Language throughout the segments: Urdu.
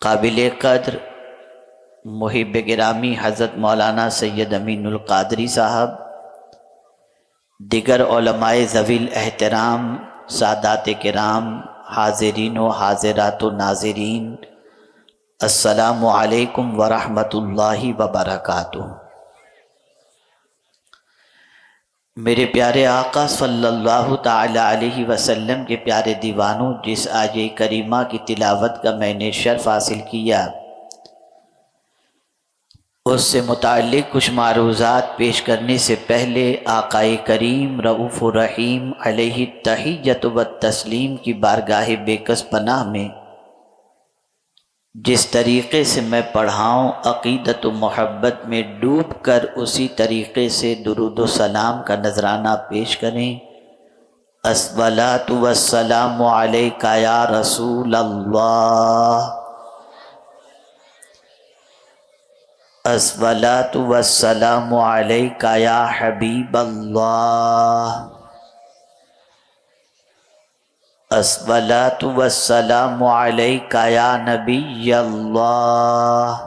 قابل قدر محب گرامی حضرت مولانا سید امین القادری صاحب، دیگر علماء ذوی الاحترام، سادات کرام، حاضرین و حاضرات و ناظرین، السلام علیکم ورحمۃ اللہ وبرکاتہ۔ میرے پیارے آقا صلی اللہ تعالی علیہ وسلم کے پیارے دیوانوں، جس آیہ کریمہ کی تلاوت کا میں نے شرف حاصل کیا، اس سے متعلق کچھ معروضات پیش کرنے سے پہلے آقا کریم رؤوف الرحیم علیہ التحیۃ والتسلیم کی بارگاہ بے کس پناہ میں جس طریقے سے میں پڑھاؤں، عقیدت و محبت میں ڈوب کر اسی طریقے سے درود و سلام کا نذرانہ پیش کریں۔ الصلاۃ والسلام علیک یا رسول اللہ، الصلاۃ والسلام علیک یا حبیب اللہ، الصلاۃ والسلام علیک یا نبی اللہ،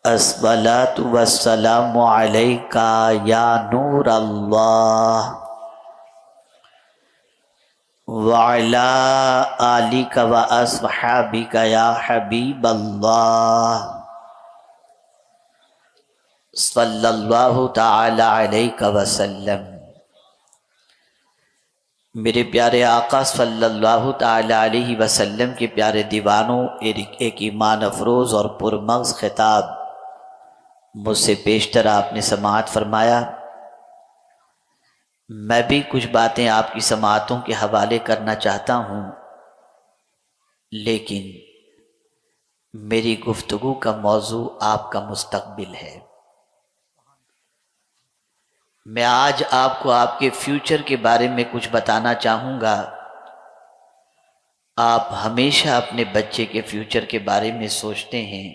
الصلاۃ والسلام علیک یا نور اللہ، وعلی آلک و اصحابک یا حبیب اللہ، صلی اللہ تعالی علیہ وسلم۔ میرے پیارے آقا صلی اللہ تعالی علیہ وسلم کے پیارے دیوانوں، ایک ایمان افروز اور پرمغز خطاب مجھ سے پیشتر آپ نے سماعت فرمایا۔ میں بھی کچھ باتیں آپ کی سماعتوں کے حوالے کرنا چاہتا ہوں، لیکن میری گفتگو کا موضوع آپ کا مستقبل ہے۔ میں آج آپ کو آپ کے فیوچر کے بارے میں کچھ بتانا چاہوں گا۔ آپ ہمیشہ اپنے بچے کے فیوچر کے بارے میں سوچتے ہیں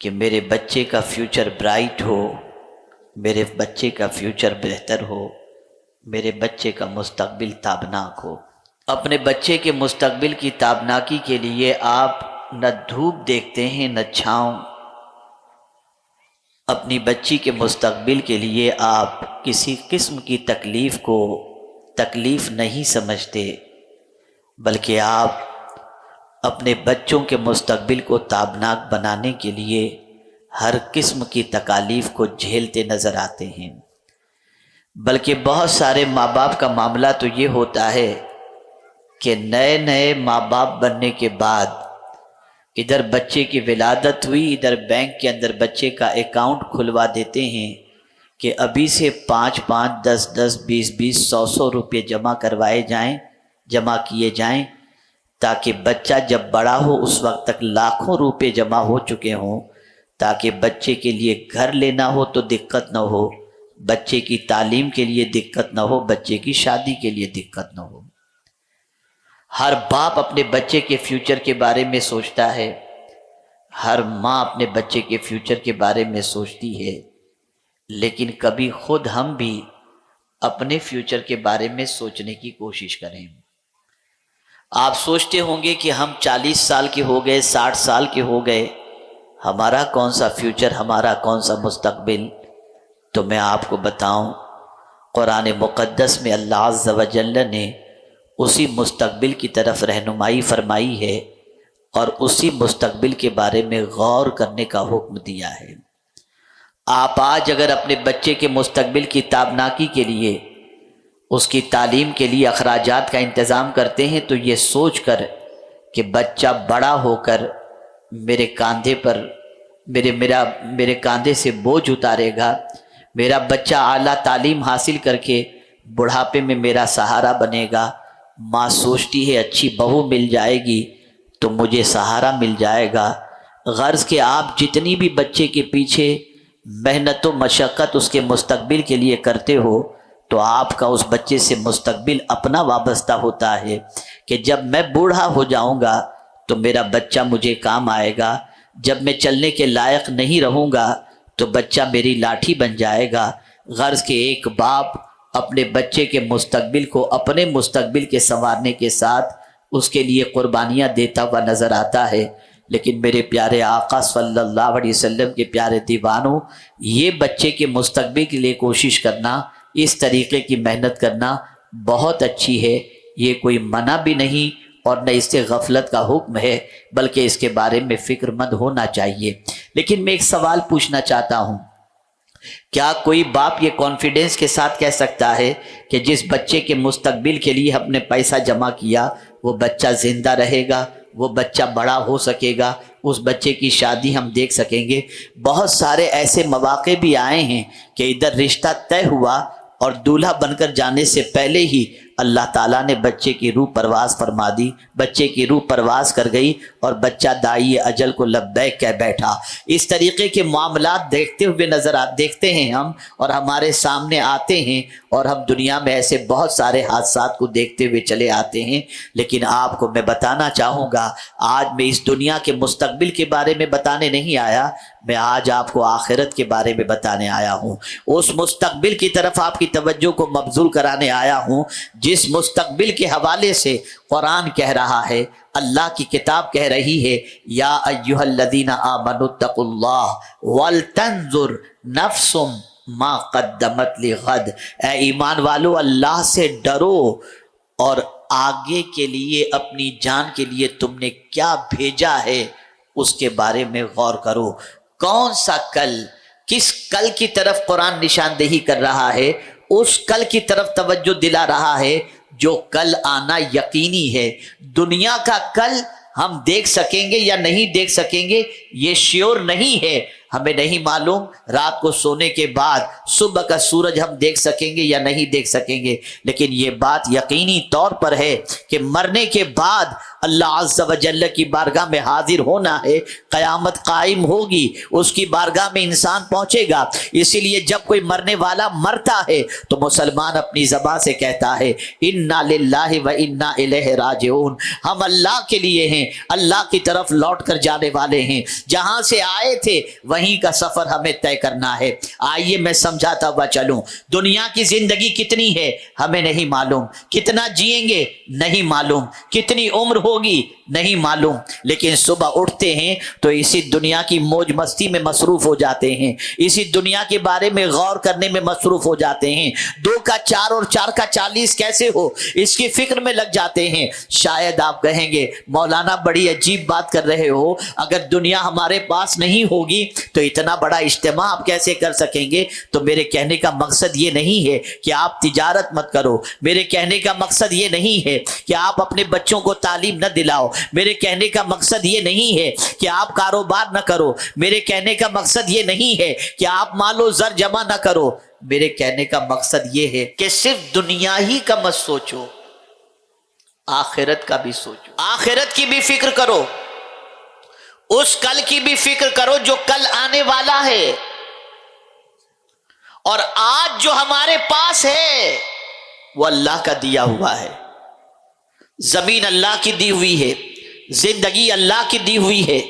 کہ میرے بچے کا فیوچر برائٹ ہو، میرے بچے کا فیوچر بہتر ہو، میرے بچے کا مستقبل تابناک ہو۔ اپنے بچے کے مستقبل کی تابناکی کے لیے آپ نہ دھوپ دیکھتے ہیں نہ چھاؤں۔ اپنی بچی کے مستقبل کے لیے آپ کسی قسم کی تکلیف کو تکلیف نہیں سمجھتے، بلکہ آپ اپنے بچوں کے مستقبل کو تابناک بنانے کے لیے ہر قسم کی تکالیف کو جھیلتے نظر آتے ہیں۔ بلکہ بہت سارے ماں باپ کا معاملہ تو یہ ہوتا ہے کہ نئے ماں باپ بننے کے بعد ادھر بچے کی ولادت ہوئی، ادھر بینک کے اندر بچے کا اکاؤنٹ کھلوا دیتے ہیں کہ ابھی سے 5 10 20 100 روپے جمع کروائے جائیں، جمع کیے جائیں، تاکہ بچہ جب بڑا ہو اس وقت تک لاکھوں روپے جمع ہو چکے ہوں، تاکہ بچے کے لیے گھر لینا ہو تو دقت نہ ہو، بچے کی تعلیم کے لیے دقت نہ ہو، بچے کی شادی کے لیے دقت نہ ہو۔ ہر باپ اپنے بچے کے فیوچر کے بارے میں سوچتا ہے، ہر ماں اپنے بچے کے فیوچر کے بارے میں سوچتی ہے، لیکن کبھی خود ہم بھی اپنے فیوچر کے بارے میں سوچنے کی کوشش کریں۔ آپ سوچتے ہوں گے کہ ہم 40 سال کے ہو گئے، 60 سال کے ہو گئے، ہمارا کون سا فیوچر، ہمارا کون سا مستقبل؟ تو میں آپ کو بتاؤں، قرآن مقدس میں اللہ عز و جل نے اسی مستقبل کی طرف رہنمائی فرمائی ہے اور اسی مستقبل کے بارے میں غور کرنے کا حکم دیا ہے۔ آپ آج اگر اپنے بچے کے مستقبل کی تابناکی کے لیے، اس کی تعلیم کے لیے اخراجات کا انتظام کرتے ہیں تو یہ سوچ کر کہ بچہ بڑا ہو کر میرے کاندھے پر میرے کاندھے سے بوجھ اتارے گا، میرا بچہ اعلیٰ تعلیم حاصل کر کے بڑھاپے میں میرا سہارا بنے گا۔ ماں سوچتی ہے اچھی بہو مل جائے گی تو مجھے سہارا مل جائے گا۔ غرض کہ آپ جتنی بھی بچے کے پیچھے محنت و مشقت اس کے مستقبل کے لیے کرتے ہو، تو آپ کا اس بچے سے مستقبل اپنا وابستہ ہوتا ہے کہ جب میں بوڑھا ہو جاؤں گا تو میرا بچہ مجھے کام آئے گا، جب میں چلنے کے لائق نہیں رہوں گا تو بچہ میری لاٹھی بن جائے گا۔ غرض کہ ایک باپ اپنے بچے کے مستقبل کو اپنے مستقبل کے سنوارنے کے ساتھ اس کے لیے قربانیاں دیتا ہوا نظر آتا ہے، لیکن میرے پیارے آقا صلی اللہ علیہ وسلم کے پیارے دیوانوں، یہ بچے کے مستقبل کے لیے کوشش کرنا، اس طریقے کی محنت کرنا بہت اچھی ہے، یہ کوئی منع بھی نہیں اور نہ اس سے غفلت کا حکم ہے، بلکہ اس کے بارے میں فکر مند ہونا چاہیے۔ لیکن میں ایک سوال پوچھنا چاہتا ہوں، کیا کوئی باپ یہ کانفیڈنس کے ساتھ کہہ سکتا ہے کہ جس بچے کے مستقبل کے لیے ہم نے پیسہ جمع کیا وہ بچہ زندہ رہے گا، وہ بچہ بڑا ہو سکے گا، اس بچے کی شادی ہم دیکھ سکیں گے؟ بہت سارے ایسے مواقع بھی آئے ہیں کہ ادھر رشتہ طے ہوا اور دولہا بن کر جانے سے پہلے ہی اللہ تعالیٰ نے بچے کی روح پرواز فرما دی، بچے کی روح پرواز کر گئی اور بچہ داعی اجل کو لبیک کہہ بیٹھا۔ اس طریقے کے معاملات دیکھتے ہیں ہم، اور ہمارے سامنے آتے ہیں، اور ہم دنیا میں ایسے بہت سارے حادثات کو دیکھتے ہوئے چلے آتے ہیں۔ لیکن آپ کو میں بتانا چاہوں گا، آج میں اس دنیا کے مستقبل کے بارے میں بتانے نہیں آیا، میں آج آپ کو آخرت کے بارے میں بتانے آیا ہوں۔ اس مستقبل کی طرف آپ کی توجہ کو مبذول کرانے آیا ہوں جس مستقبل کے حوالے سے قرآن کہہ رہا ہے، اللہ کی کتاب کہہ رہی ہے، یا ایھا الذین آمنوا اتقوا اللہ ولتنظر نفس ما قدمت لغد۔ اے ایمان والو، اللہ سے ڈرو اور آگے کے لیے، اپنی جان کے لیے تم نے کیا بھیجا ہے اس کے بارے میں غور کرو۔ کون سا کل، کس کل کی طرف قرآن نشاندہی کر رہا ہے؟ اس کل کی طرف توجہ دلا رہا ہے جو کل آنا یقینی ہے۔ دنیا کا کل ہم دیکھ سکیں گے یا نہیں دیکھ سکیں گے یہ شیور نہیں ہے، ہمیں نہیں معلوم رات کو سونے کے بعد صبح کا سورج ہم دیکھ سکیں گے یا نہیں دیکھ سکیں گے، لیکن یہ بات یقینی طور پر ہے کہ مرنے کے بعد اللہ عز و جل کی بارگاہ میں حاضر ہونا ہے، قیامت قائم ہوگی، اس کی بارگاہ میں انسان پہنچے گا۔ اسی لیے جب کوئی مرنے والا مرتا ہے تو مسلمان اپنی زبان سے کہتا ہے انا للہ و انا الیہ راجعون، ہم اللہ کے لیے ہیں، اللہ کی طرف لوٹ کر جانے والے ہیں، جہاں سے آئے تھے وہیں کا سفر ہمیں طے کرنا ہے۔ آئیے میں سمجھاتا ہوا چلوں، دنیا کی زندگی کتنی ہے ہمیں نہیں معلوم، کتنا جئیں گے نہیں معلوم، کتنی عمر ہوگی نہیں معلوم، لیکن صبح اٹھتے ہیں تو اسی دنیا کی موج مستی میں مصروف ہو جاتے ہیں، اسی دنیا کے بارے میں غور کرنے میں مصروف ہو جاتے ہیں، 2 کا 4 اور 4 کا 40 کیسے ہو اس کی فکر میں لگ جاتے ہیں۔ شاید آپ کہیں گے مولانا بڑی عجیب بات کر رہے ہو، اگر دنیا ہمارے پاس نہیں ہوگی تو اتنا بڑا اجتماع آپ کیسے کر سکیں گے؟ تو میرے کہنے کا مقصد یہ نہیں ہے کہ آپ تجارت مت کرو، میرے کہنے کا مقصد یہ نہیں ہے کہ آپ اپنے بچوں کو تعلیم نہ دلاؤ، میرے کہنے کا مقصد یہ نہیں ہے کہ آپ کاروبار نہ کرو، میرے کہنے کا مقصد یہ نہیں ہے کہ آپ مال و زر جمع نہ کرو، میرے کہنے کا مقصد یہ ہے کہ صرف دنیا ہی کا مت سوچو، آخرت کا بھی سوچو، آخرت کی بھی فکر کرو، اس کل کی بھی فکر کرو جو کل آنے والا ہے۔ اور آج جو ہمارے پاس ہے وہ اللہ کا دیا ہوا ہے، زمین اللہ کی دی ہوئی ہے، زندگی اللہ کی دی ہوئی ہے،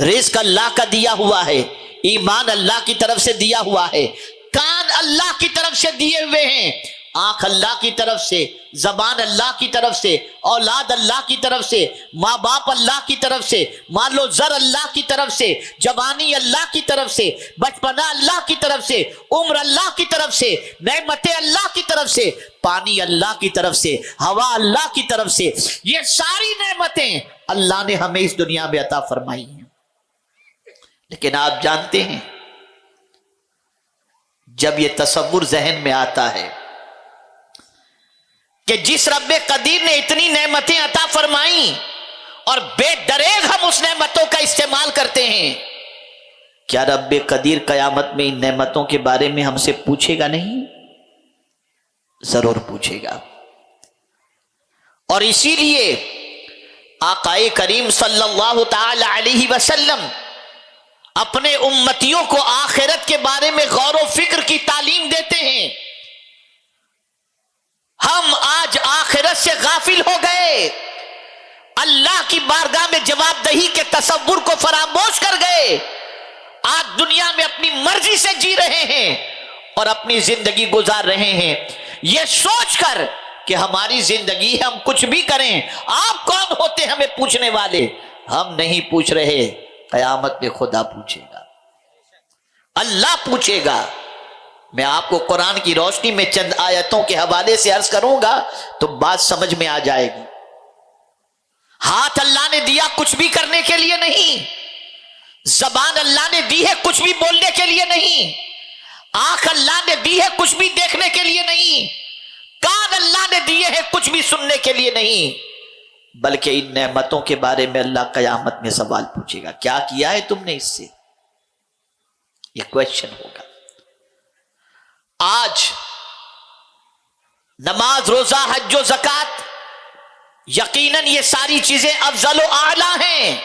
رزق اللہ کا دیا ہوا ہے، ایمان اللہ کی طرف سے دیا ہوا ہے، کان اللہ کی طرف سے دیے ہوئے ہیں، آنکھ اللہ کی طرف سے، زبان اللہ کی طرف سے، اولاد اللہ کی طرف سے، ماں باپ اللہ کی طرف سے، مال و زر اللہ کی طرف سے، جوانی اللہ کی طرف سے، بچپنا اللہ کی طرف سے، عمر اللہ کی طرف سے، نعمتیں اللہ کی طرف سے، پانی اللہ کی طرف سے، ہوا اللہ کی طرف سے، یہ ساری نعمتیں اللہ نے ہمیں اس دنیا میں عطا فرمائی ہیں۔ لیکن آپ جانتے ہیں جب یہ تصور ذہن میں آتا ہے کہ جس رب قدیر نے اتنی نعمتیں عطا فرمائیں اور بے دریغ ہم اس نعمتوں کا استعمال کرتے ہیں، کیا رب قدیر قیامت میں ان نعمتوں کے بارے میں ہم سے پوچھے گا نہیں؟ ضرور پوچھے گا۔ اور اسی لیے آقائے کریم صلی اللہ تعالی علیہ وسلم اپنے امتیوں کو آخرت کے بارے میں غور و فکر کی تعلیم دیتے ہیں۔ ہم آج آخرت سے غافل ہو گئے، اللہ کی بارگاہ میں جواب دہی کے تصور کو فراموش کر گئے، آج دنیا میں اپنی مرضی سے جی رہے ہیں اور اپنی زندگی گزار رہے ہیں، یہ سوچ کر کہ کہ ہماری زندگی ہے، ہم کچھ بھی کریں، آپ کون ہوتے ہمیں پوچھنے والے؟ ہم نہیں پوچھ رہے، قیامت میں خدا پوچھے گا، اللہ پوچھے گا۔ میں آپ کو قرآن کی روشنی میں چند آیتوں کے حوالے سے عرض کروں گا تو بات سمجھ میں آ جائے گی۔ ہاتھ اللہ نے دیا کچھ بھی کرنے کے لیے نہیں، زبان اللہ نے دی ہے کچھ بھی بولنے کے لیے نہیں، آنکھ اللہ نے دی ہے کچھ بھی دیکھنے کے لیے نہیں، کان اللہ نے دیے ہیں کچھ بھی سننے کے لیے نہیں، بلکہ ان نعمتوں کے بارے میں اللہ قیامت میں سوال پوچھے گا، کیا کیا ہے تم نے اس سے؟ یہ کویشچن ہوگا۔ آج نماز، روزہ، حج و زکوٰۃ، یقیناً یہ ساری چیزیں افضل و اعلیٰ ہیں،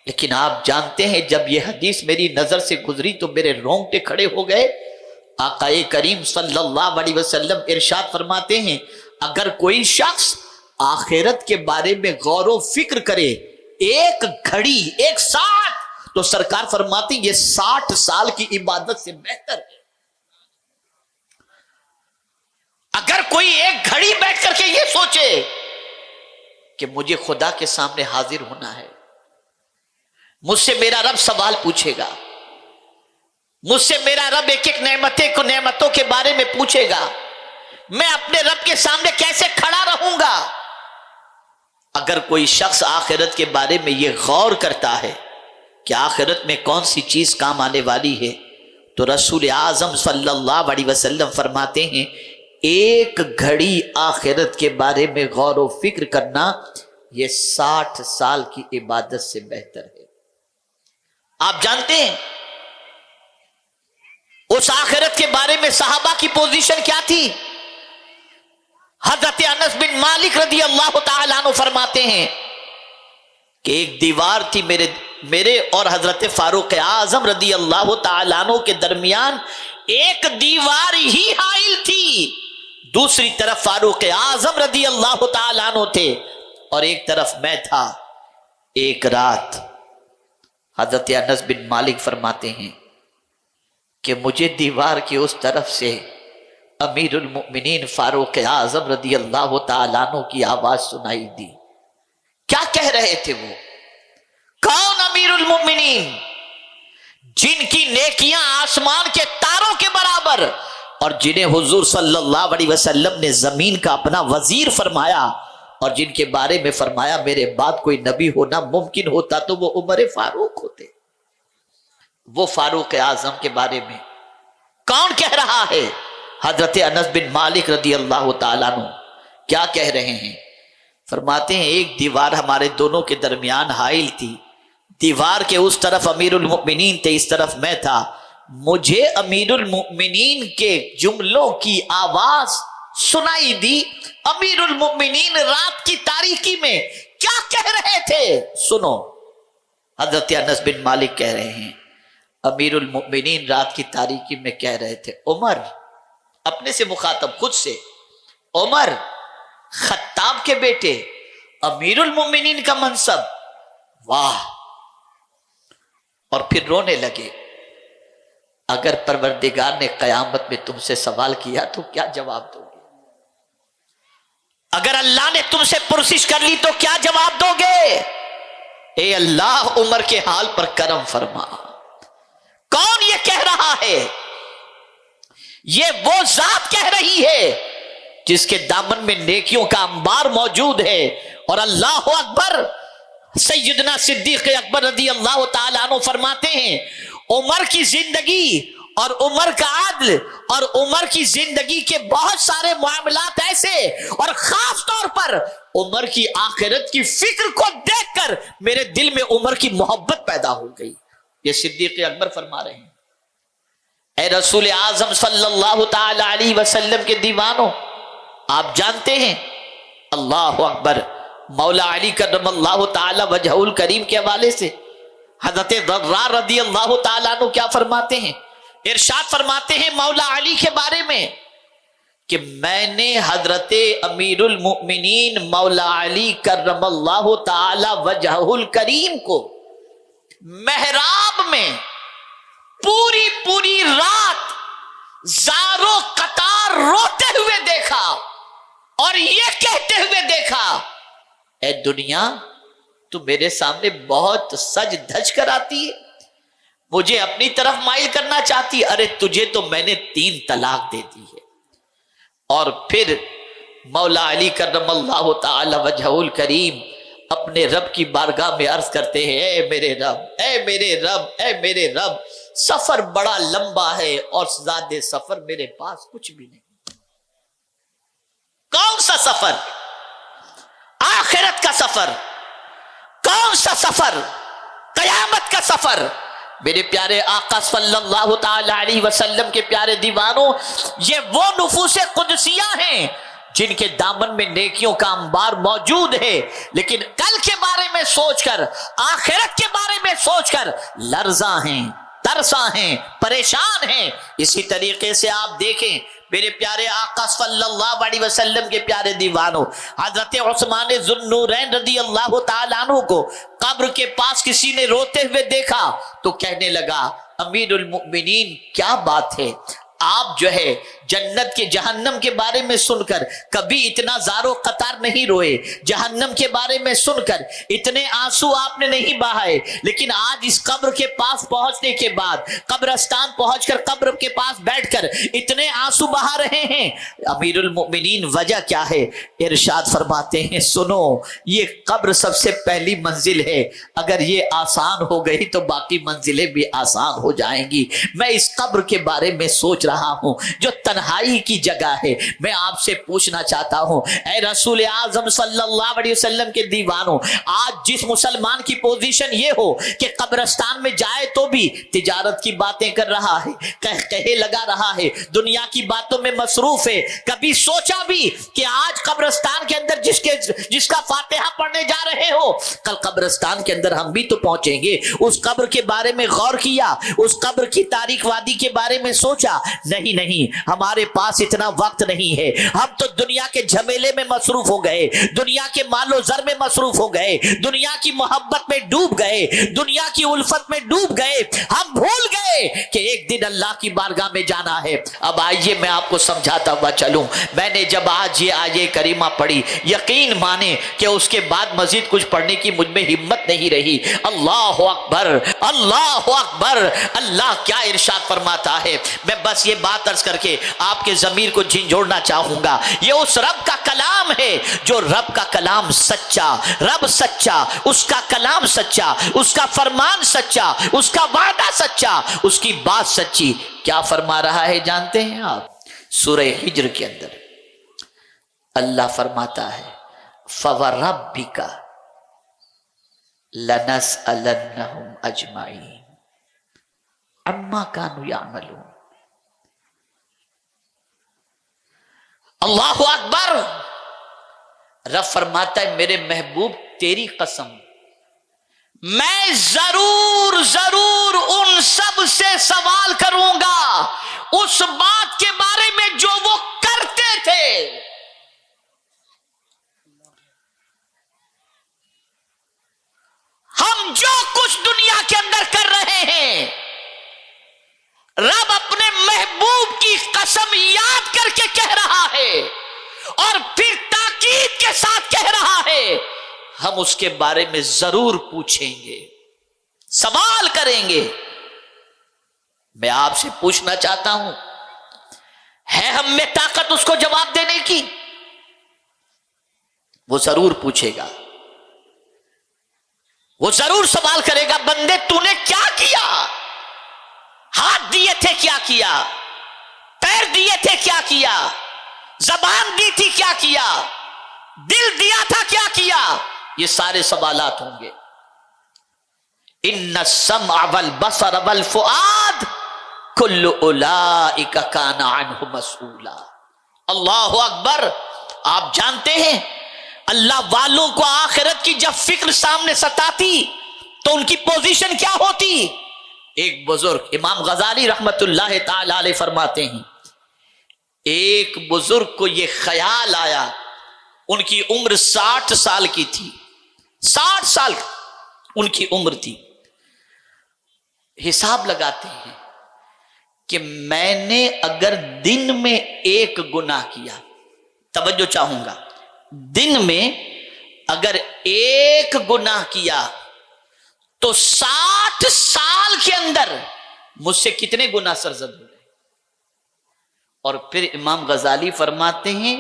لیکن آپ جانتے ہیں جب یہ حدیث میری نظر سے گزری تو میرے رونگٹے کھڑے ہو گئے۔ آقا کریم صلی اللہ علیہ وسلم ارشاد فرماتے ہیں اگر کوئی شخص آخرت کے بارے میں غور و فکر کرے ایک گھڑی، ایک ساتھ، تو سرکار فرماتے ہیں یہ 60 سال کی عبادت سے بہتر ہے۔ اگر کوئی ایک گھڑی بیٹھ کر کے یہ سوچے کہ مجھے خدا کے سامنے حاضر ہونا ہے، مجھ سے میرا رب سوال پوچھے گا، مجھ سے میرا رب ایک ایک نعمتوں کے بارے میں پوچھے گا، میں اپنے رب کے سامنے کیسے کھڑا رہوں گا؟ اگر کوئی شخص آخرت کے بارے میں یہ غور کرتا ہے کہ آخرت میں کون سی چیز کام آنے والی ہے، تو رسول اعظم صلی اللہ علیہ وسلم فرماتے ہیں ایک گھڑی آخرت کے بارے میں غور و فکر کرنا یہ 60 سال کی عبادت سے بہتر ہے۔ آپ جانتے ہیں اس آخرت کے بارے میں صحابہ کی پوزیشن کیا تھی؟ حضرت انس بن مالک رضی اللہ تعالیٰ عنہ فرماتے ہیں کہ ایک دیوار تھی میرے اور حضرت فاروق اعظم رضی اللہ تعالیٰ عنہ کے درمیان، ایک دیوار ہی حائل تھی، دوسری طرف فاروق اعظم رضی اللہ تعالیٰ عنہ تھے اور ایک طرف میں تھا۔ ایک رات حضرت انس بن مالک فرماتے ہیں کہ مجھے دیوار کی اس طرف سے امیر المؤمنین فاروق اعظم رضی اللہ تعالیٰ عنہ کی آواز سنائی دی۔ کیا کہہ رہے تھے وہ؟ کون امیر المؤمنین؟ جن کی نیکیاں آسمان کے تاروں کے برابر اور جنہیں حضور صلی اللہ علیہ وسلم نے زمین کا اپنا وزیر فرمایا، اور جن کے بارے میں فرمایا میرے بعد کوئی نبی ہونا ممکن ہوتا تو وہ عمر فاروق ہوتے۔ وہ فاروق اعظم کے بارے میں کون کہہ رہا ہے؟ حضرت انس بن مالک رضی اللہ تعالیٰ عنہ کیا کہہ رہے ہیں؟ فرماتے ہیں ایک دیوار ہمارے دونوں کے درمیان حائل تھی، دیوار کے اس طرف امیر المؤمنین تھے، اس طرف میں تھا، مجھے امیر المؤمنین کے جملوں کی آواز سنائی دی۔ امیر المؤمنین رات کی تاریکی میں کیا کہہ رہے تھے؟ سنو، حضرت انس بن مالک کہہ رہے ہیں امیر المؤمنین رات کی تاریکی میں کہہ رہے تھے عمر، اپنے سے مخاطب خود سے، عمر خطاب کے بیٹے، امیر المؤمنین کا منصب، واہ! اور پھر رونے لگے۔ اگر پروردگار نے قیامت میں تم سے سوال کیا تو کیا جواب دو گے؟ اگر اللہ نے تم سے پرسش کر لی تو کیا جواب دو گے؟ اے اللہ عمر کے حال پر کرم فرما۔ کون یہ کہہ رہا ہے؟ یہ وہ ذات کہہ رہی ہے جس کے دامن میں نیکیوں کا انبار موجود ہے، اور اللہ اکبر، سیدنا صدیق اکبر رضی اللہ تعالیٰ عنہ فرماتے ہیں عمر کی زندگی اور عمر کا عدل اور عمر کی زندگی کے بہت سارے معاملات ایسے، اور خاص طور پر عمر کی آخرت کی فکر کو دیکھ کر میرے دل میں عمر کی محبت پیدا ہو گئی۔ یہ صدیق اکبر فرما رہے ہیں اے رسول اعظم صلی اللہ تعالی علیہ وسلم کے دیوانوں، آپ جانتے ہیں، اللہ اکبر، مولا علی کرم اللہ تعالی وجہہ الکریم کے حوالے سے حضرت ضرار رضی اللہ تعالیٰ عنہ کیا فرماتے ہیں؟ ارشاد فرماتے ہیں مولا علی کے بارے میں کہ میں نے حضرت امیر المؤمنین مولا علی کرم اللہ تعالی وجہہ الکریم کو محراب میں پوری رات زاروں قطار روتے ہوئے دیکھا۔ اور یہ کہتے ہوئے دیکھا، اے دنیا تو میرے سامنے بہت سج دھج کر آتی ہے، مجھے اپنی طرف مائل کرنا چاہتی، ارے تجھے تو میں نے 3 طلاق دے دی ہے۔ اور پھر مولا علی کرم اللہ تعالی وجہہ الکریم اپنے رب کی بارگاہ میں عرض کرتے ہیں، اے میرے رب، اے میرے رب، اے میرے رب، سفر بڑا لمبا ہے اور زیادہ سفر میرے پاس کچھ بھی نہیں۔ کون سا سفر؟ آخرت کا سفر۔ کون سا سفر؟ قیامت کا سفر۔ میرے پیارے آقا صلی اللہ تعالی علیہ وسلم کے پیارے دیوانوں، یہ وہ نفوس قدسیہ ہیں جن کے دامن میں نیکیوں کا انبار موجود ہے، لیکن کل کے بارے میں سوچ کر، آخرت کے بارے میں سوچ کر لرزاں ہیں، ترساں ہیں، پریشان ہیں۔ اسی طریقے سے آپ دیکھیں میرے پیارے آقا صلی اللہ علیہ وسلم کے پیارے دیوانوں، حضرت عثمان ذو النورین رضی اللہ تعالیٰ عنہ کو قبر کے پاس کسی نے روتے ہوئے دیکھا تو کہنے لگا، امیر المؤمنین کیا بات ہے؟ آپ جو ہے جنت کے جہنم کے بارے میں سن کر کبھی اتنا زار و قطار نہیں روئے، جہنم کے بارے میں سن کر اتنے آنسو آپ نے نہیں بہائے، لیکن آج اس قبر کے پاس پہنچنے کے بعد، قبرستان پہنچ کر قبر کے پاس بیٹھ کر اتنے آنسو بہا رہے ہیں۔ امیر المؤمنین وجہ کیا ہے؟ ارشاد فرماتے ہیں، سنو، یہ قبر سب سے پہلی منزل ہے، اگر یہ آسان ہو گئی تو باقی منزلیں بھی آسان ہو جائیں گی۔ میں اس قبر کے بارے میں سوچ رہا ہوں جو تنہائی کی جگہ ہے، میں آپ سے پوچھنا چاہتا ہوں، اے رسول اعظم صلی اللہ علیہ وسلم کے دیوانوں، آج جس مسلمان کی پوزیشن یہ ہو کہ قبرستان میں جائے تو بھی تجارت کی باتیں کر رہا ہے، کہے لگا رہا ہے، دنیا کی باتوں میں مصروف ہے، کبھی سوچا بھی کہ آج قبرستان کے اندر جس کا فاتحہ پڑھنے جا رہے ہو، کل قبرستان کے اندر ہم بھی تو پہنچیں گے؟ اس قبر کے بارے میں غور کیا، اس قبر کی تاریخ وادی کے بارے میں سوچا؟ نہیں، ہمارے پاس اتنا وقت نہیں ہے، ہم تو دنیا کے جھمیلے میں مصروف ہو گئے، دنیا کے مال و زر میں مصروف ہو گئے، دنیا کی محبت میں ڈوب گئے، دنیا کی الفت میں ڈوب گئے، ہم بھول گئے کہ ایک دن اللہ کی بارگاہ میں جانا ہے۔ اب آئیے میں آپ کو سمجھاتا ہوا چلوں، میں نے جب آج یہ آیے کریمہ پڑھی، یقین مانے کہ اس کے بعد مزید کچھ پڑھنے کی مجھ میں ہمت نہیں رہی۔ اللہ اکبر، اللہ اکبر، اللہ کیا ارشاد فرماتا ہے۔ میں بس یہ بات عرض کر کے آپ کے ضمیر کو جھنجھوڑنا چاہوں گا، یہ اس رب کا کلام ہے جو رب کا کلام سچا، رب سچا، اس کا کلام سچا، اس کا فرمان سچا، اس کا وعدہ سچا، اس کی بات سچی۔ کیا فرما رہا ہے جانتے ہیں آپ؟ سورہ ہجر کے اندر اللہ فرماتا ہے، فَوَرَبِّكَ لَنَسْأَلَنَّهُمْ أَجْمَعِينَ عَمَّا كَانُوا يَعْمَلُونَ۔ اللہ اکبر، رب فرماتا ہے میرے محبوب تیری قسم، میں ضرور ان سب سے سوال کروں گا اس بات کے بارے میں جو وہ کرتے تھے۔ ہم جو کچھ دنیا کے اندر کر رہے ہیں، رب اپنے محبوب کی قسم یاد کر کے کہہ رہا ہے اور پھر تاکید کے ساتھ کہہ رہا ہے، ہم اس کے بارے میں ضرور پوچھیں گے، سوال کریں گے۔ میں آپ سے پوچھنا چاہتا ہوں، ہے ہم میں طاقت اس کو جواب دینے کی؟ وہ ضرور پوچھے گا، وہ ضرور سوال کرے گا، بندے تو نے کیا کیا؟ ہاتھ دیے تھے کیا کیا؟ پیر دیے تھے کیا کیا؟ زبان دی تھی کیا کیا؟ دل دیا تھا کیا کیا؟ یہ سارے سوالات ہوں گے۔ ان السمع والبصر والفؤاد کل اولئک کان عنہ مسئولا۔ اللہ اکبر، آپ جانتے ہیں اللہ والوں کو آخرت کی جب فکر سامنے ستاتی تو ان کی پوزیشن کیا ہوتی؟ ایک بزرگ امام غزالی رحمت اللہ تعالی علیہ فرماتے ہیں، ایک بزرگ کو یہ خیال آیا، ان کی عمر 60 سال کی تھی، 60 سال ان کی عمر تھی، حساب لگاتے ہیں کہ میں نے اگر دن میں ایک گناہ کیا توجہ چاہوں گا، دن میں اگر ایک گناہ کیا تو 60 سال کے اندر مجھ سے کتنے گناہ سرزد ہو گئے۔ اور پھر امام غزالی فرماتے ہیں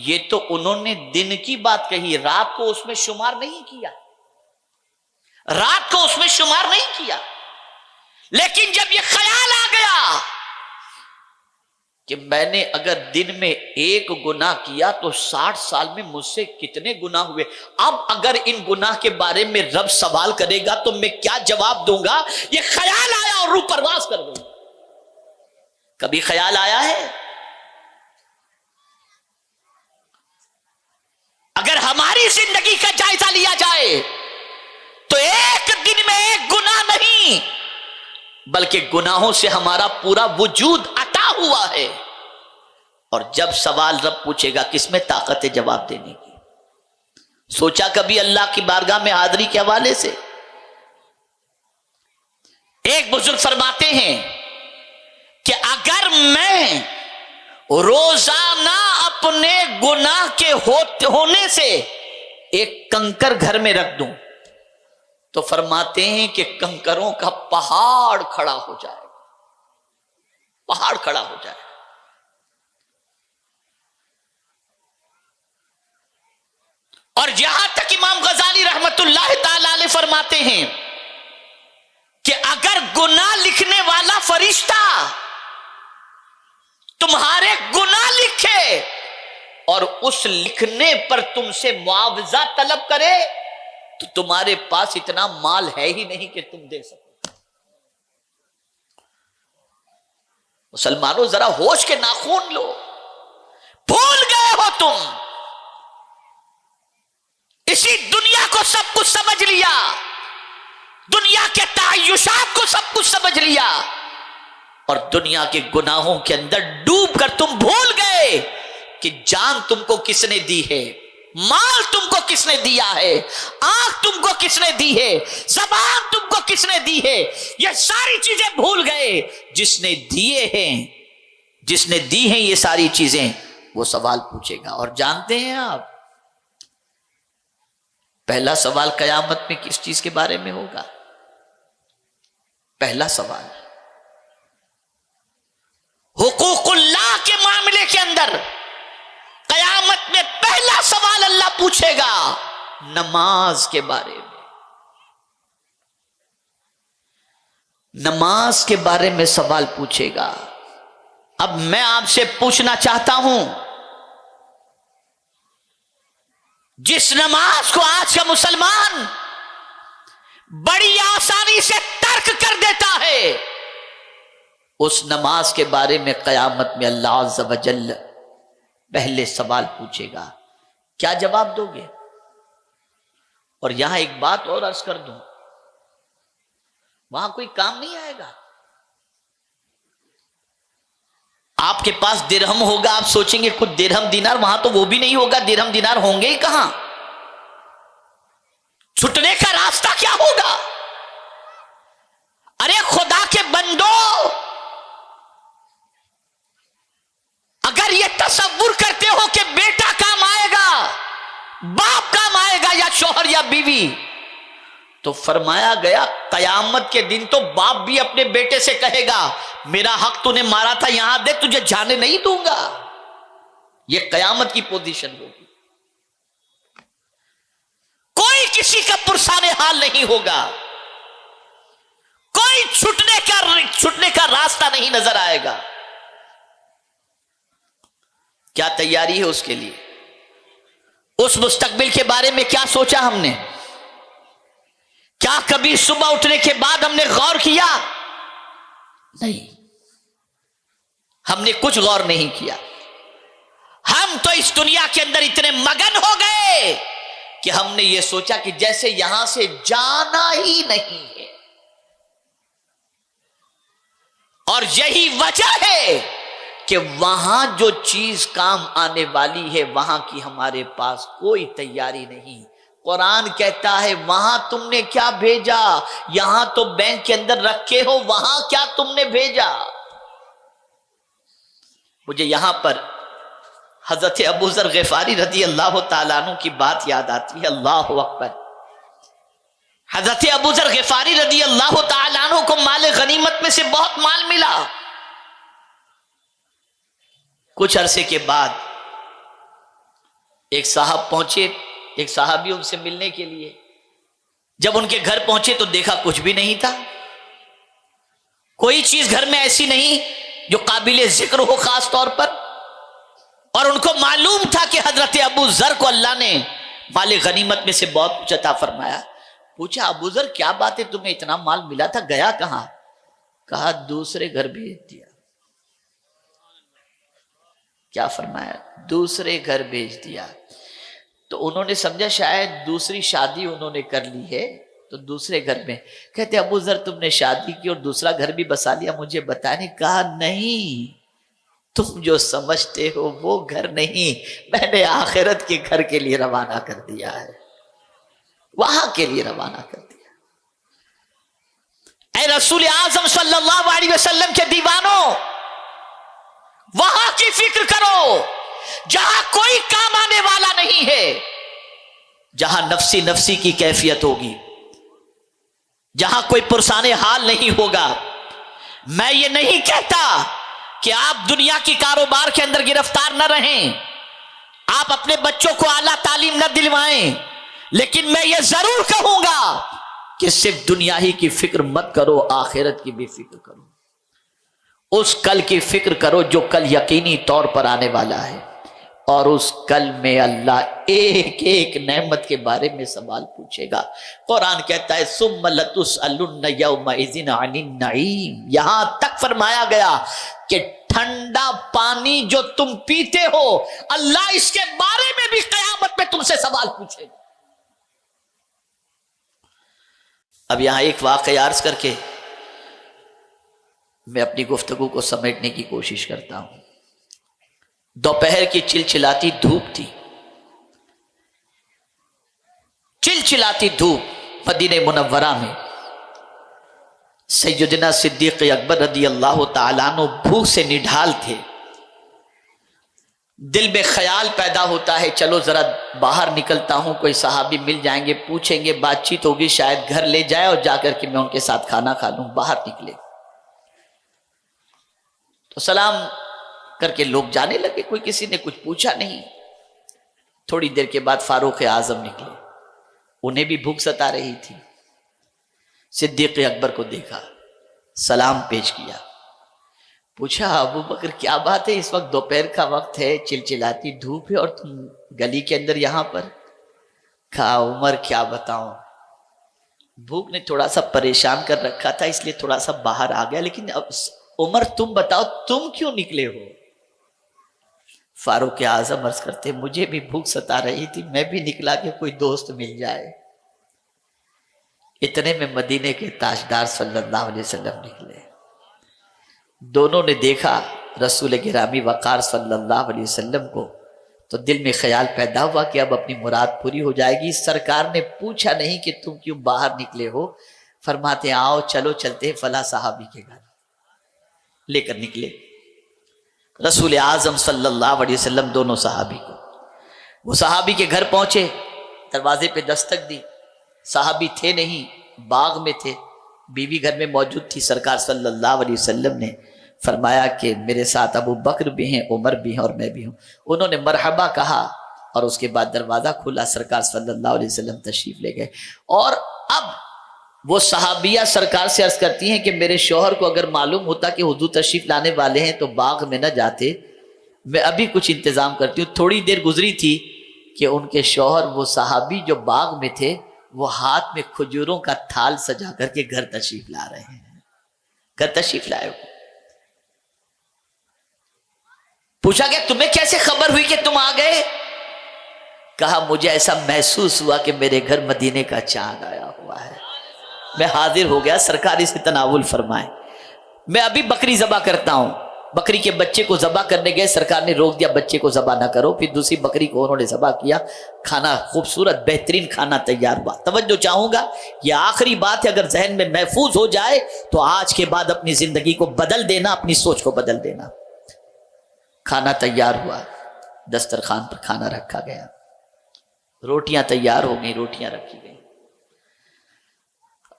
یہ تو انہوں نے دن کی بات کہی، رات کو اس میں شمار نہیں کیا، رات کو اس میں شمار نہیں کیا۔ لیکن جب یہ خیال آ گیا کہ میں نے اگر دن میں ایک گناہ کیا تو 60 سال میں مجھ سے کتنے گناہ ہوئے، اب اگر ان گناہ کے بارے میں رب سوال کرے گا تو میں کیا جواب دوں گا، یہ خیال آیا اور روح پرواز کر گئی۔ کبھی خیال آیا ہے؟ اگر ہماری زندگی کا جائزہ لیا جائے تو ایک دن میں ایک گناہ نہیں بلکہ گناہوں سے ہمارا پورا وجود عطا ہوا ہے۔ اور جب سوال رب پوچھے گا کس میں طاقت ہے جواب دینے کی؟ سوچا کبھی اللہ کی بارگاہ میں حاضری کے حوالے سے؟ ایک بزرگ فرماتے ہیں کہ اگر میں روزانہ اپنے گناہ کے ہونے سے ایک کنکر گھر میں رکھ دوں تو فرماتے ہیں کہ کنکروں کا پہاڑ کھڑا ہو جائے گا، پہاڑ کھڑا ہو جائے گا۔ اور یہاں تک امام غزالی رحمت اللہ تعالی علیہ فرماتے ہیں کہ اگر گناہ لکھنے والا فرشتہ تمہارے گناہ لکھے اور اس لکھنے پر تم سے معاوضہ طلب کرے تو تمہارے پاس اتنا مال ہے ہی نہیں کہ تم دے سکو۔ مسلمانوں ذرا ہوش کے ناخون لو، بھول گئے ہو تم، اسی دنیا کو سب کچھ سمجھ لیا، دنیا کے تعیشات کو سب کچھ سمجھ لیا اور دنیا کے گناہوں کے اندر ڈوب کر تم بھول گئے کہ جان تم کو کس نے دی ہے، مال تم کو کس نے دیا ہے، آنکھ تم کو کس نے دی ہے، زبان تم کو کس نے دی ہے، یہ ساری چیزیں بھول گئے۔ جس نے دیے ہیں، جس نے دی ہیں یہ ساری چیزیں، وہ سوال پوچھے گا۔ اور جانتے ہیں آپ پہلا سوال قیامت میں کس چیز کے بارے میں ہوگا؟ پہلا سوال حقوق اللہ کے معاملے کے اندر قیامت میں پہلا سوال اللہ پوچھے گا نماز کے بارے میں، نماز کے بارے میں سوال پوچھے گا۔ اب میں آپ سے پوچھنا چاہتا ہوں، جس نماز کو آج کا مسلمان بڑی آسانی سے ترک کر دیتا ہے، اس نماز کے بارے میں قیامت میں اللہ عز و جل پہلے سوال پوچھے گا، کیا جواب دو گے؟ اور یہاں ایک بات اور عرض کر دوں، وہاں کوئی کام نہیں آئے گا۔ آپ کے پاس درہم ہوگا، آپ سوچیں گے کچھ درہم دینار، وہاں تو وہ بھی نہیں ہوگا، درہم دینار ہوں گے ہی کہاں؟ چھٹنے کا راستہ کیا ہوگا؟ ارے خدا کے بندو، اگر یہ تصور کرتے ہو کہ بیٹا کام آئے گا، باپ کام آئے گا، یا شوہر یا بیوی، تو فرمایا گیا قیامت کے دن تو باپ بھی اپنے بیٹے سے کہے گا میرا حق تو نے مارا تھا، یہاں دے، تجھے جانے نہیں دوں گا۔ یہ قیامت کی پوزیشن ہوگی، کوئی کسی کا پرسان حال نہیں ہوگا، کوئی چھٹنے کا راستہ نہیں نظر آئے گا۔ کیا تیاری ہے اس کے لیے؟ اس مستقبل کے بارے میں کیا سوچا ہم نے؟ کیا کبھی صبح اٹھنے کے بعد ہم نے غور کیا؟ نہیں، ہم نے کچھ غور نہیں کیا۔ ہم تو اس دنیا کے اندر اتنے مگن ہو گئے کہ ہم نے یہ سوچا کہ جیسے یہاں سے جانا ہی نہیں ہے، اور یہی وجہ ہے کہ وہاں جو چیز کام آنے والی ہے وہاں کی ہمارے پاس کوئی تیاری نہیں۔ قرآن کہتا ہے وہاں تم نے کیا بھیجا، یہاں تو بینک کے اندر رکھے ہو، وہاں کیا تم نے بھیجا؟ مجھے یہاں پر حضرت ابو ذر غفاری رضی اللہ تعالیٰ عنہ کی بات یاد آتی ہے. اللہ اکبر. حضرت ابو ذر غفاری رضی اللہ تعالیٰ عنہ کو مال غنیمت میں سے بہت مال ملا. کچھ عرصے کے بعد ایک صاحب پہنچے، ایک صحابی ان سے ملنے کے لیے. جب ان کے گھر پہنچے تو دیکھا کچھ بھی نہیں تھا، کوئی چیز گھر میں ایسی نہیں جو قابل ذکر ہو خاص طور پر. اور ان کو معلوم تھا کہ حضرت ابو ذر کو اللہ نے مال غنیمت میں سے بہت کچھ عطا فرمایا. پوچھا ابو ذر کیا بات ہے، تمہیں اتنا مال ملا تھا، گیا کہاں؟ کہا دوسرے گھر بھیج دیا. کیا فرمایا؟ دوسرے گھر بھیج دیا. تو انہوں نے سمجھا شاید دوسری شادی انہوں نے کر لی ہے تو دوسرے گھر میں. کہتے ابو ذر تم نے شادی کی اور دوسرا گھر بھی بسا لیا، مجھے بتانے. کہا نہیں، تم جو سمجھتے ہو وہ گھر نہیں، میں نے آخرت کے گھر کے لیے روانہ کر دیا ہے، وہاں کے لیے روانہ کر دیا. اے رسول اعظم صلی اللہ علیہ وسلم کے دیوانوں، وہاں کی فکر کرو جہاں کوئی کام آنے والا نہیں ہے، جہاں نفسی نفسی کی کیفیت ہوگی، جہاں کوئی پرسان حال نہیں ہوگا. میں یہ نہیں کہتا کہ آپ دنیا کی کاروبار کے اندر گرفتار نہ رہیں، آپ اپنے بچوں کو اعلیٰ تعلیم نہ دلوائیں، لیکن میں یہ ضرور کہوں گا کہ صرف دنیا ہی کی فکر مت کرو، آخرت کی بھی فکر کرو. اس کل کی فکر کرو جو کل یقینی طور پر آنے والا ہے، اور اس کل میں اللہ ایک ایک نعمت کے بارے میں سوال پوچھے گا. قرآن کہتا ہے ثم لتسألن یومئذ عن النعیم. یہاں تک فرمایا گیا کہ ٹھنڈا پانی جو تم پیتے ہو، اللہ اس کے بارے میں بھی قیامت میں تم سے سوال پوچھے گا. اب یہاں ایک واقعہ عرض کر کے میں اپنی گفتگو کو سمیٹنے کی کوشش کرتا ہوں. دوپہر کی چلچلاتی دھوپ تھی، چلچلاتی دھوپ مدینہ منورہ میں. سیدنا صدیق اکبر رضی اللہ تعالیٰ عنہ بھوک سے نڈھال تھے. دل میں خیال پیدا ہوتا ہے چلو ذرا باہر نکلتا ہوں، کوئی صحابی مل جائیں گے، پوچھیں گے، بات چیت ہوگی، شاید گھر لے جائے اور جا کر کے میں ان کے ساتھ کھانا کھا لوں. باہر نکلے تو سلام کر کے لوگ جانے لگے، کوئی کسی نے کچھ پوچھا نہیں. تھوڑی دیر کے بعد فاروق اعظم نکلے، انہیں بھی بھوک ستا رہی تھی. صدیق اکبر کو دیکھا، سلام پیش کیا، پوچھا ابو بکر کیا بات ہے، اس وقت دوپہر کا وقت ہے، چلچلاتی دھوپ ہے اور تم گلی کے اندر یہاں پر؟ کہا عمر کیا بتاؤں، بھوک نے تھوڑا سا پریشان کر رکھا تھا اس لیے تھوڑا سا باہر آ گیا، لیکن عمر تم بتاؤ تم کیوں نکلے ہو؟ فاروق اعظم عرض کرتے مجھے بھی بھوک ستا رہی تھی، میں بھی نکلا کہ کوئی دوست مل جائے. اتنے میں مدینے کے تاجدار صلی اللہ علیہ وسلم نکلے. دونوں نے دیکھا رسول گرامی وقار صلی اللہ علیہ وسلم کو تو دل میں خیال پیدا ہوا کہ اب اپنی مراد پوری ہو جائے گی. سرکار نے پوچھا نہیں کہ تم کیوں باہر نکلے ہو، فرماتے آؤ چلو چلتے فلاں صحابی کے گھر. لے کر نکلے رسول اعظم صلی اللہ علیہ وسلم دونوں صحابی کو. وہ صحابی کے گھر پہنچے، دروازے پہ دستک دی، صحابی تھے نہیں، باغ میں تھے، بیوی گھر میں موجود تھی. سرکار صلی اللہ علیہ وسلم نے فرمایا کہ میرے ساتھ ابو بکر بھی ہیں، عمر بھی ہیں اور میں بھی ہوں. انہوں نے مرحبا کہا اور اس کے بعد دروازہ کھلا، سرکار صلی اللہ علیہ وسلم تشریف لے گئے. اور اب وہ صحابیہ سرکار سے عرض کرتی ہیں کہ میرے شوہر کو اگر معلوم ہوتا کہ حضور تشریف لانے والے ہیں تو باغ میں نہ جاتے، میں ابھی کچھ انتظام کرتی ہوں. تھوڑی دیر گزری تھی کہ ان کے شوہر وہ صحابی جو باغ میں تھے وہ ہاتھ میں کھجوروں کا تھال سجا کر کے گھر تشریف لا رہے ہیں. گھر تشریف لائے. پوچھا کہ تمہیں کیسے خبر ہوئی کہ تم آ گئے؟ کہا مجھے ایسا محسوس ہوا کہ میرے گھر مدینے کا چاند آیا ہوا ہے، میں حاضر ہو گیا، سرکار اسے تناول فرمائے. میں ابھی بکری ذبح کرتا ہوں. بکری کے بچے کو ذبح کرنے گئے، سرکار نے روک دیا بچے کو ذبح نہ کرو. پھر دوسری بکری کو انہوں نے ذبح کیا، کھانا خوبصورت بہترین کھانا تیار ہوا. توجہ چاہوں گا یہ آخری بات ہے، اگر ذہن میں محفوظ ہو جائے تو آج کے بعد اپنی زندگی کو بدل دینا، اپنی سوچ کو بدل دینا. کھانا تیار ہوا، دسترخوان پر کھانا رکھا گیا، روٹیاں تیار ہو گئیں، روٹیاں رکھی گئیں۔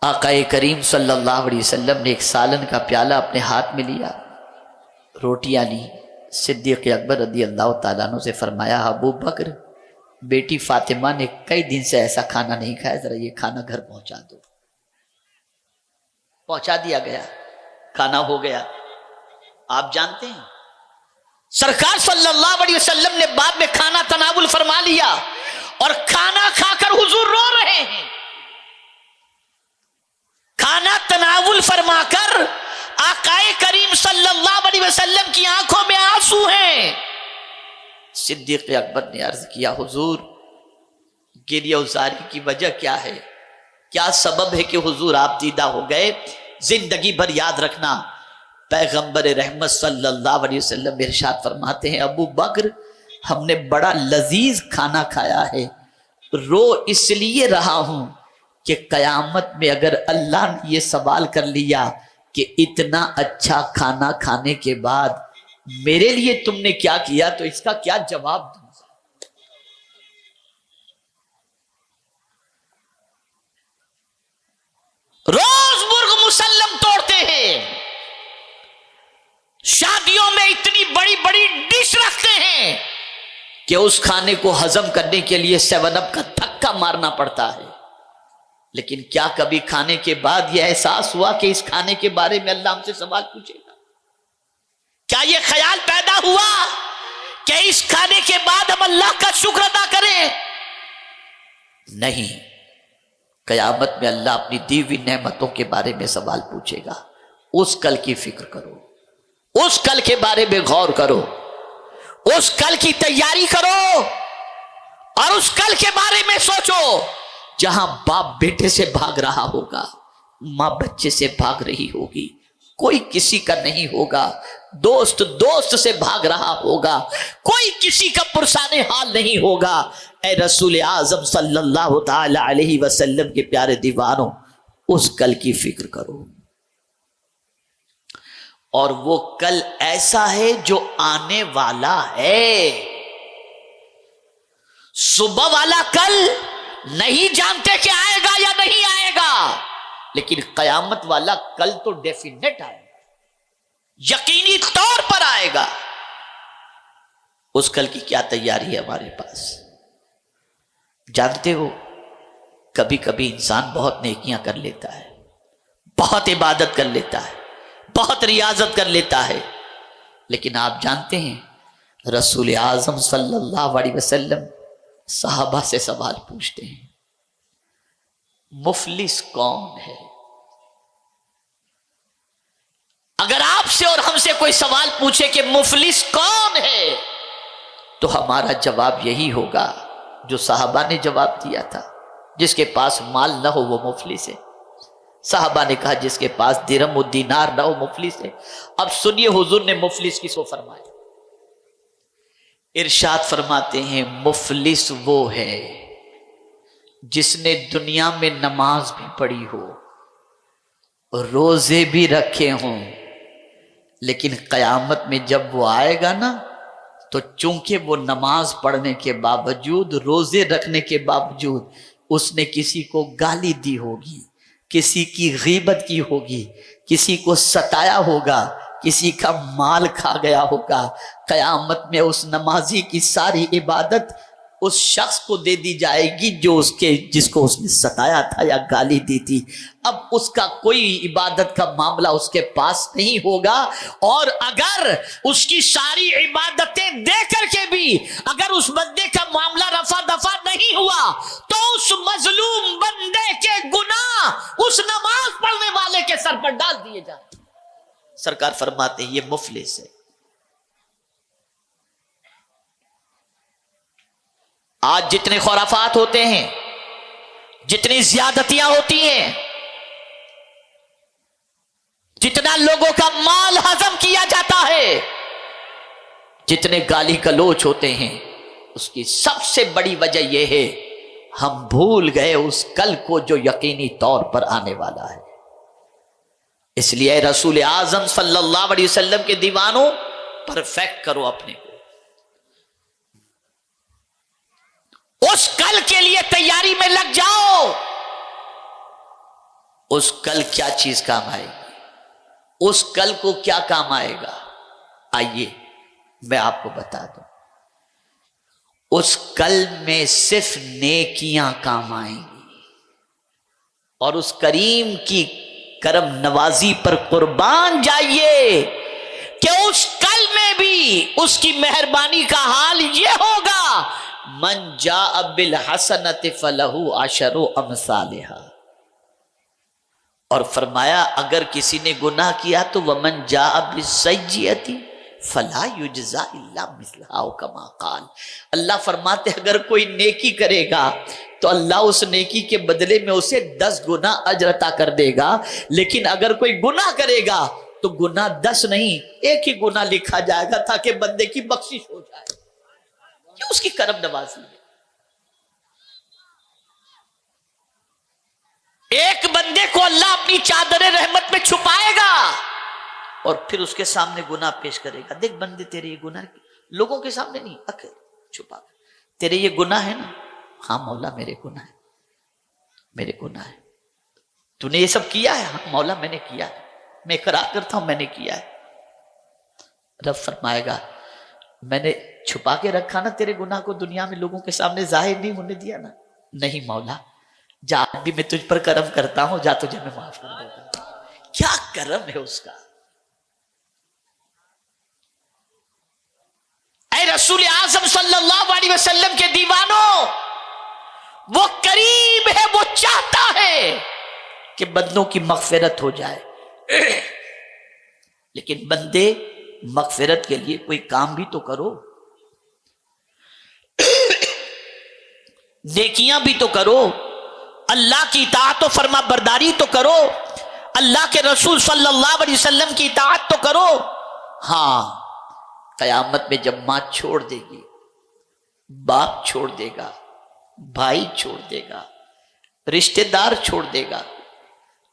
آقا کریم صلی اللہ علیہ وسلم نے ایک سالن کا پیالہ اپنے ہاتھ میں لیا، روٹیاں لی، صدیق اکبر رضی اللہ تعالیٰ عنہ سے فرمایا ابو بکر بیٹی فاطمہ نے کئی دن سے ایسا کھانا نہیں کھایا، ذرا یہ کھانا گھر پہنچا دو۔ پہنچا دیا گیا، کھانا ہو گیا۔ آپ جانتے ہیں سرکار صلی اللہ علیہ وسلم نے بعد میں کھانا تناول فرما لیا اور کھانا کھا کر حضور رو رہے ہیں۔ کھانا تناول فرما کر آقا کریم صلی اللہ علیہ وسلم کی آنکھوں میں آنسو ہیں۔ صدیق اکبر نے عرض کیا حضور گریہ وزاری کی وجہ کیا ہے؟ کیا سبب ہے کہ حضور آپ دیدہ ہو گئے؟ زندگی بھر یاد رکھنا، پیغمبر رحمت صلی اللہ علیہ وسلم ارشاد فرماتے ہیں ابو بکر ہم نے بڑا لذیذ کھانا کھایا ہے، رو اس لیے رہا ہوں کہ قیامت میں اگر اللہ نے یہ سوال کر لیا کہ اتنا اچھا کھانا کھانے کے بعد میرے لیے تم نے کیا کیا تو اس کا کیا جواب دوں؟ روز مرغ مسلم توڑتے ہیں، شادیوں میں اتنی بڑی بڑی ڈش رکھتے ہیں کہ اس کھانے کو ہضم کرنے کے لیے 7 اپ کا دھکا مارنا پڑتا ہے، لیکن کیا کبھی کھانے کے بعد یہ احساس ہوا کہ اس کھانے کے بارے میں اللہ ہم سے سوال پوچھے گا؟ کیا یہ خیال پیدا ہوا کہ اس کھانے کے بعد ہم اللہ کا شکر ادا کریں؟ نہیں، قیامت میں اللہ اپنی دی ہوئی نعمتوں کے بارے میں سوال پوچھے گا۔ اس کل کی فکر کرو، اس کل کے بارے میں غور کرو، اس کل کی تیاری کرو اور اس کل کے بارے میں سوچو جہاں باپ بیٹے سے بھاگ رہا ہوگا، ماں بچے سے بھاگ رہی ہوگی، کوئی کسی کا نہیں ہوگا، دوست دوست سے بھاگ رہا ہوگا، کوئی کسی کا پرسان حال نہیں ہوگا۔ اے رسول اعظم صلی اللہ تعالی علیہ وسلم کے پیارے دیوانوں اس کل کی فکر کرو، اور وہ کل ایسا ہے جو آنے والا ہے۔ صبح والا کل نہیں جانتے کہ آئے گا یا نہیں آئے گا، لیکن قیامت والا کل تو ڈیفینیٹ آئے گا، یقینی طور پر آئے گا۔ اس کل کی کیا تیاری ہے ہمارے پاس؟ جانتے ہو کبھی کبھی انسان بہت نیکیاں کر لیتا ہے، بہت عبادت کر لیتا ہے، بہت ریاضت کر لیتا ہے، لیکن آپ جانتے ہیں رسول اعظم صلی اللہ علیہ وسلم صحابہ سے سوال پوچھتے ہیں مفلس کون ہے؟ اگر آپ سے اور ہم سے کوئی سوال پوچھے کہ مفلس کون ہے تو ہمارا جواب یہی ہوگا جو صحابہ نے جواب دیا تھا، جس کے پاس مال نہ ہو وہ مفلس ہے۔ صحابہ نے کہا جس کے پاس درہم و دینار نہ ہو مفلس ہے۔ اب سنیے حضور نے مفلس کس کو فرمایا؟ ارشاد فرماتے ہیں مفلس وہ ہے جس نے دنیا میں نماز بھی پڑھی ہو، روزے بھی رکھے ہوں، لیکن قیامت میں جب وہ آئے گا نا تو چونکہ وہ نماز پڑھنے کے باوجود، روزے رکھنے کے باوجود اس نے کسی کو گالی دی ہوگی، کسی کی غیبت کی ہوگی، کسی کو ستایا ہوگا، کسی کا مال کھا گیا ہوگا، قیامت میں اس نمازی کی ساری عبادت اس شخص کو دے دی جائے گی جس کو اس نے ستایا تھا یا گالی دی تھی۔ اب اس کا کوئی عبادت کا معاملہ اس کے پاس نہیں ہوگا، اور اگر اس کی ساری عبادتیں دے کر کے بھی اگر اس بندے کا معاملہ رفع دفع نہیں ہوا تو اس مظلوم بندے کے گناہ اس نماز پڑھنے والے کے سر پر ڈال دیے جائیں۔ سرکار فرماتے ہیں یہ مفلس ہے۔ آج جتنے خرافات ہوتے ہیں، جتنی زیادتیاں ہوتی ہیں، جتنا لوگوں کا مال ہضم کیا جاتا ہے، جتنے گالی گلوچ ہوتے ہیں، اس کی سب سے بڑی وجہ یہ ہے ہم بھول گئے اس کل کو جو یقینی طور پر آنے والا ہے۔ اس لیے رسول اعظم صلی اللہ علیہ وسلم کے دیوانوں پرفیکٹ کرو اپنے کو، اس کل کے لیے تیاری میں لگ جاؤ. اس کل کیا چیز کام آئے گی؟ اس کل کو کیا کام آئے گا؟ آئیے میں آپ کو بتا دوں. اس کل میں صرف نیکیاں کام آئیں گی، اور اس کریم کی کرم نوازی پر قربان جائیے کہ اس کل میں بھی اس کی مہربانی کا حال یہ ہوگا، من جاء بالحسنۃ فلہ عشر امثالھا. اور فرمایا اگر کسی نے گناہ کیا تو ومن جاء بالسیئۃ فلا یجزا الا مثلھا او کما قال. اللہ فرماتے اگر کوئی نیکی کرے گا تو اللہ اس نیکی کے بدلے میں اسے 10 گنا اجر عطا کر دے گا، لیکن اگر کوئی گناہ کرے گا تو گناہ 10 نہیں 1 ہی گناہ لکھا جائے گا تاکہ بندے کی بخشش ہو جائے. یہ اس کی کرم نوازی ہے. ایک بندے کو اللہ اپنی چادر رحمت میں چھپائے گا اور پھر اس کے سامنے گناہ پیش کرے گا. دیکھ بندے تیرے یہ گناہ لوگوں کے سامنے نہیں، اکیلے چھپا تیرے یہ گناہ ہے نا. ہاں مولا میرے گناہ ہے، میرے گناہ ہے. تو نے یہ سب کیا ہے؟ ہاں مولا میں نے کیا ہے، میں اقرار کرتا ہوں میں نے کیا ہے. رب فرمائے گا میں نے چھپا کے رکھا نا تیرے گناہ کو، دنیا میں لوگوں کے سامنے ظاہر نہیں ہونے دیا نا. نہیں مولا جا بھی میں تجھ پر کرم کرتا ہوں، جا تجھے میں معاف کر دیتا ہوں. کیا کرم ہے اس کا. اے رسول اعظم صلی اللہ علیہ وسلم کے دیوانوں، وہ قریب ہے، وہ چاہتا ہے کہ بندوں کی مغفرت ہو جائے، لیکن بندے مغفرت کے لیے کوئی کام بھی تو کرو، نیکیاں بھی تو کرو، اللہ کی اطاعت و فرما برداری تو کرو، اللہ کے رسول صلی اللہ علیہ وسلم کی اطاعت تو کرو. ہاں قیامت میں جب ماں چھوڑ دے گی، باپ چھوڑ دے گا، بھائی چھوڑ دے گا، رشتہ دار چھوڑ دے گا،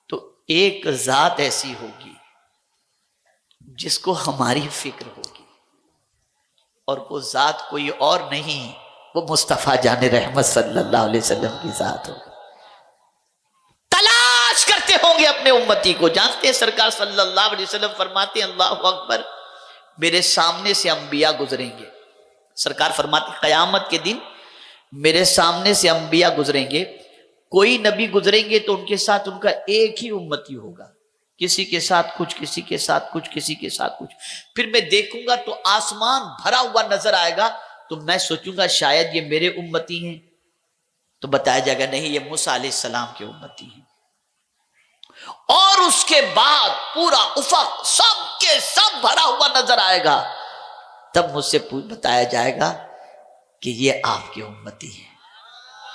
تو ایک ذات ایسی ہوگی جس کو ہماری فکر ہوگی، اور وہ ذات کوئی اور نہیں، وہ مصطفیٰ جان رحمت صلی اللہ علیہ وسلم کی ذات ہوگی. تلاش کرتے ہوں گے اپنے امتی کو. جانتے ہیں سرکار صلی اللہ علیہ وسلم فرماتے ہیں اللہ اکبر، میرے سامنے سے انبیاء گزریں گے. سرکار فرماتے ہیں قیامت کے دن میرے سامنے سے انبیاء گزریں گے، کوئی نبی گزریں گے تو ان کے ساتھ ان کا ایک ہی امتی ہوگا، کسی کے ساتھ کچھ، کسی کے ساتھ کچھ، کسی کے ساتھ کچھ. پھر میں دیکھوں گا تو آسمان بھرا ہوا نظر آئے گا، تو میں سوچوں گا شاید یہ میرے امتی ہیں، تو بتایا جائے گا نہیں یہ موسیٰ علیہ السلام کے امتی ہیں. اور اس کے بعد پورا افق سب کے سب بھرا ہوا نظر آئے گا، تب مجھ سے بتایا جائے گا کہ یہ آپ کے امتی ہیں،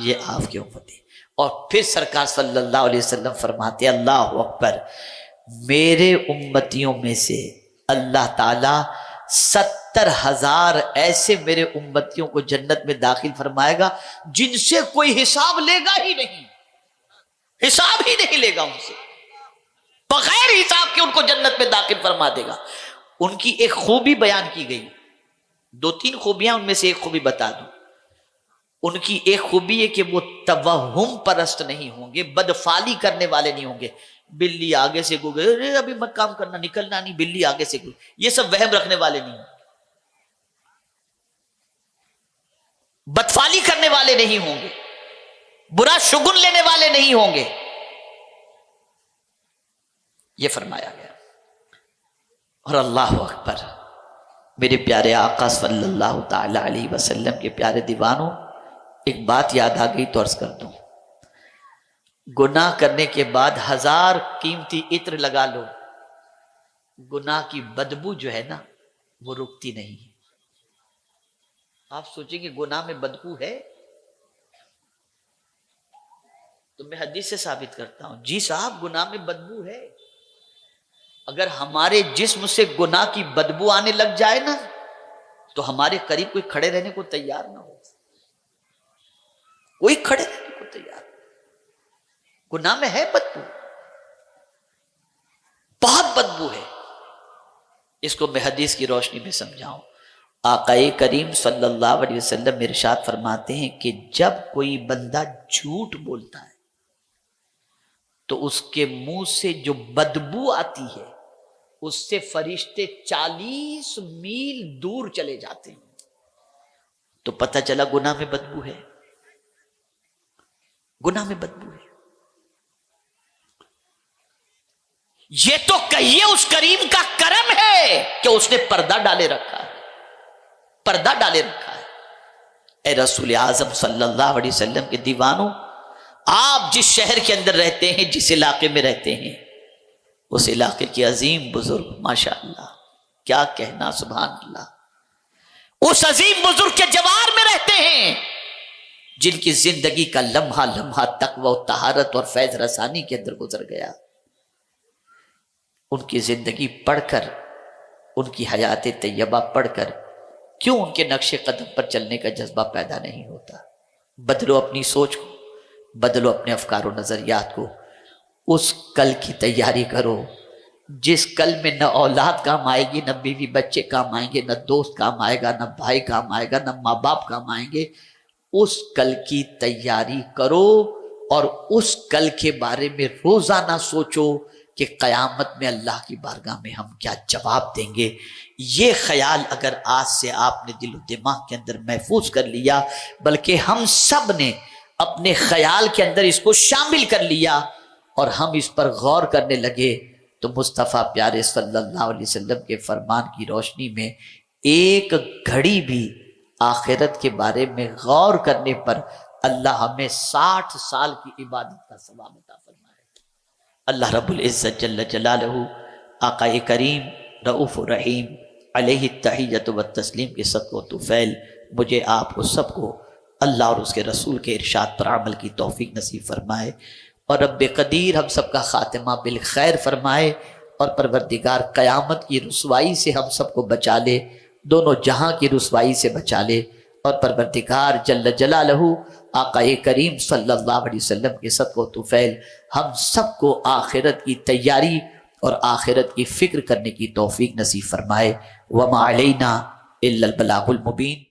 یہ آپ کے امتی ہیں. اور پھر سرکار صلی اللہ علیہ وسلم فرماتے اللہ اکبر، میرے امتیوں میں سے اللہ تعالی 70,000 ایسے میرے امتیوں کو جنت میں داخل فرمائے گا جن سے کوئی حساب لے گا ہی نہیں، حساب ہی نہیں لے گا ان سے، بغیر حساب کے ان کو جنت میں داخل فرما دے گا. ان کی ایک خوبی بیان کی گئی، 2-3 خوبیاں، ان میں سے ایک خوبی بتا دوں. ان کی ایک خوبی ہے کہ وہ توہم پرست نہیں ہوں گے، بدفعلی کرنے والے نہیں ہوں گے. بلی آگے سے گزرے ابھی مت کام کرنا، نکلنا نہیں، بلی آگے سے گزرے، یہ سب وہم رکھنے والے نہیں ہوں گے، بدفعلی کرنے والے نہیں ہوں گے، برا شگن لینے والے نہیں ہوں گے، یہ فرمایا گیا. اور اللہ اکبر، میرے پیارے آقا صلی اللہ تعالی علیہ وسلم کے پیارے دیوانوں، ایک بات یاد آ گئی تو عرض کر دوں. گناہ کرنے کے بعد 1000 قیمتی عطر لگا لو، گناہ کی بدبو جو ہے نا وہ رکتی نہیں. آپ سوچیں کہ گناہ میں بدبو ہے؟ تو میں حدیث سے ثابت کرتا ہوں، جی صاحب گناہ میں بدبو ہے. اگر ہمارے جسم سے گناہ کی بدبو آنے لگ جائے نا تو ہمارے قریب کوئی کھڑے رہنے کو تیار نہ ہو، کوئی کھڑے رہنے کو تیار. گناہ میں ہے بدبو، بہت بدبو ہے. اس کو میں حدیث کی روشنی میں سمجھاؤں. آقا کریم صلی اللہ علیہ وسلم ارشاد فرماتے ہیں کہ جب کوئی بندہ جھوٹ بولتا ہے تو اس کے منہ سے جو بدبو آتی ہے اس سے فرشتے 40 میل دور چلے جاتے ہیں. تو پتہ چلا گناہ میں بدبو ہے، گناہ میں بدبو ہے. یہ تو کہیے اس کریم کا کرم ہے کہ اس نے پردہ ڈالے رکھا ہے، پردہ ڈالے رکھا ہے. اے رسول اعظم صلی اللہ علیہ وسلم کے دیوانوں، آپ جس شہر کے اندر رہتے ہیں، جس علاقے میں رہتے ہیں، اس علاقے کے عظیم بزرگ، ماشاءاللہ کیا کہنا، سبحان اللہ، اس عظیم بزرگ کے جوار میں رہتے ہیں جن کی زندگی کا لمحہ لمحہ تقوی و طہارت اور فیض رسانی کے اندر گزر گیا. ان کی زندگی پڑھ کر، ان کی حیات طیبہ پڑھ کر کیوں ان کے نقش قدم پر چلنے کا جذبہ پیدا نہیں ہوتا؟ بدلو اپنی سوچ کو، بدلو اپنے افکار و نظریات کو. اس کل کی تیاری کرو جس کل میں نہ اولاد کام آئے گی، نہ بیوی بچے کام آئیں گے، نہ دوست کام آئے گا، نہ بھائی کام آئے گا، نہ ماں باپ کام آئیں گے. اس کل کی تیاری کرو اور اس کل کے بارے میں روزانہ سوچو کہ قیامت میں اللہ کی بارگاہ میں ہم کیا جواب دیں گے. یہ خیال اگر آج سے آپ نے دل و دماغ کے اندر محفوظ کر لیا، بلکہ ہم سب نے اپنے خیال کے اندر اس کو شامل کر لیا اور ہم اس پر غور کرنے لگے، تو مصطفیٰ پیارے صلی اللہ علیہ وسلم کے فرمان کی روشنی میں ایک گھڑی بھی آخرت کے بارے میں غور کرنے پر اللہ ہمیں 60 سال کی عبادت کا ثواب عطا فرمائے. اللہ رب العزت جل جلالہ آقا کریم رؤوف الرحیم علیہ التحیۃ والتسلیم کے صدقہ و طفیل مجھے آپ کو سب کو اللہ اور اس کے رسول کے ارشاد پر عمل کی توفیق نصیب فرمائے، اور رب قدیر ہم سب کا خاتمہ بالخیر فرمائے، اور پروردگار قیامت کی رسوائی سے ہم سب کو بچا لے، دونوں جہاں کی رسوائی سے بچا لے، اور پروردگار جل جلالہ آقا کریم صلی اللہ علیہ وسلم کے صدقہ و طفیل ہم سب کو آخرت کی تیاری اور آخرت کی فکر کرنے کی توفیق نصیب فرمائے. وما علینا الا البلاغ المبین.